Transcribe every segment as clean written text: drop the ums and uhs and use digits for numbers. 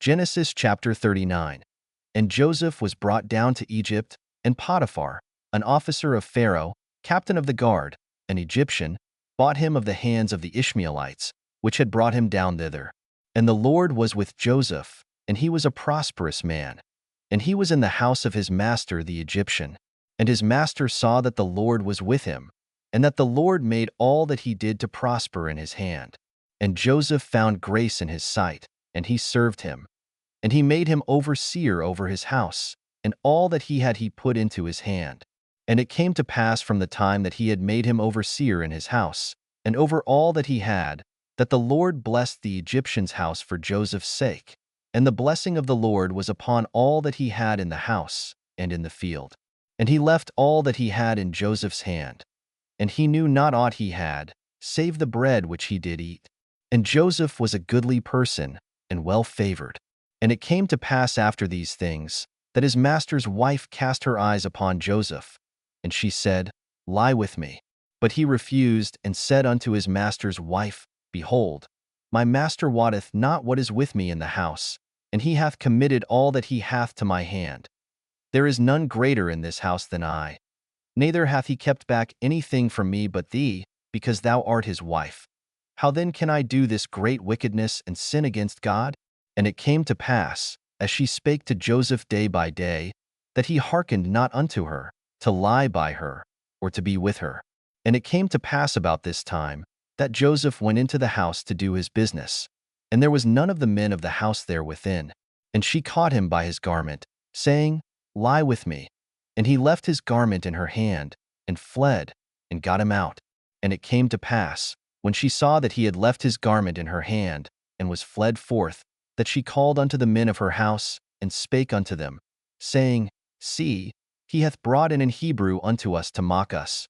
Genesis chapter 39. And Joseph was brought down to Egypt, and Potiphar, an officer of Pharaoh, captain of the guard, an Egyptian, bought him of the hands of the Ishmaelites, which had brought him down thither. And the Lord was with Joseph, and he was a prosperous man. And he was in the house of his master the Egyptian. And his master saw that the Lord was with him, and that the Lord made all that he did to prosper in his hand. And Joseph found grace in his sight, and he served him. And he made him overseer over his house, and all that he had he put into his hand. And it came to pass from the time that he had made him overseer in his house, and over all that he had, that the Lord blessed the Egyptian's house for Joseph's sake. And the blessing of the Lord was upon all that he had in the house and in the field. And he left all that he had in Joseph's hand. And he knew not aught he had, save the bread which he did eat. And Joseph was a goodly person, and well favored. And it came to pass after these things, that his master's wife cast her eyes upon Joseph. And she said, Lie with me. But he refused, and said unto his master's wife, Behold, my master wotteth not what is with me in the house, and he hath committed all that he hath to my hand. There is none greater in this house than I. Neither hath he kept back anything from me but thee, because thou art his wife. How then can I do this great wickedness and sin against God? And it came to pass, as she spake to Joseph day by day, that he hearkened not unto her, to lie by her, or to be with her. And it came to pass about this time, that Joseph went into the house to do his business, and there was none of the men of the house there within. And she caught him by his garment, saying, Lie with me. And he left his garment in her hand, and fled, and got him out. And it came to pass, when she saw that he had left his garment in her hand, and was fled forth, that she called unto the men of her house, and spake unto them, saying, See, he hath brought in an Hebrew unto us to mock us.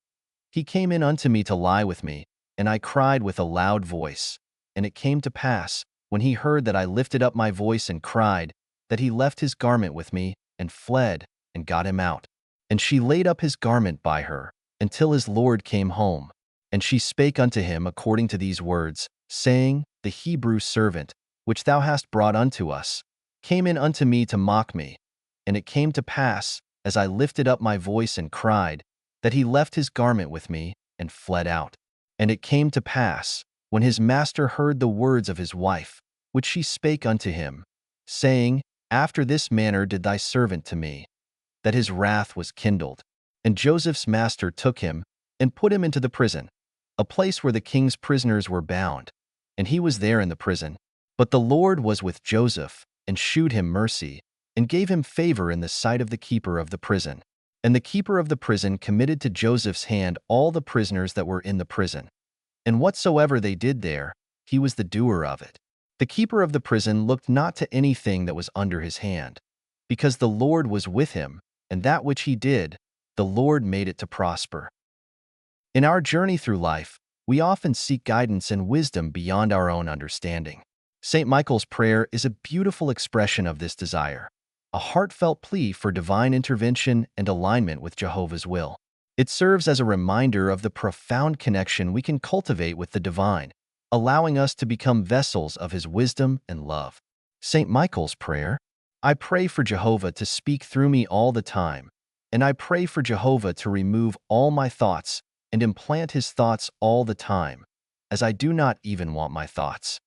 He came in unto me to lie with me, and I cried with a loud voice. And it came to pass, when he heard that I lifted up my voice and cried, that he left his garment with me, and fled, and got him out. And she laid up his garment by her, until his Lord came home. And she spake unto him according to these words, saying, The Hebrew servant, which thou hast brought unto us, came in unto me to mock me. And it came to pass, as I lifted up my voice and cried, that he left his garment with me, and fled out. And it came to pass, when his master heard the words of his wife, which she spake unto him, saying, After this manner did thy servant to me, that his wrath was kindled. And Joseph's master took him, and put him into the prison, a place where the king's prisoners were bound. And he was there in the prison. But the Lord was with Joseph, and shewed him mercy, and gave him favor in the sight of the keeper of the prison. And the keeper of the prison committed to Joseph's hand all the prisoners that were in the prison. And whatsoever they did there, he was the doer of it. The keeper of the prison looked not to anything that was under his hand, because the Lord was with him, and that which he did, the Lord made it to prosper. In our journey through life, we often seek guidance and wisdom beyond our own understanding. St. Michael's prayer is a beautiful expression of this desire, a heartfelt plea for divine intervention and alignment with Jehovah's will. It serves as a reminder of the profound connection we can cultivate with the divine, allowing us to become vessels of his wisdom and love. St. Michael's prayer: I pray for Jehovah to speak through me all the time, and I pray for Jehovah to remove all my thoughts and implant his thoughts all the time, as I do not even want my thoughts.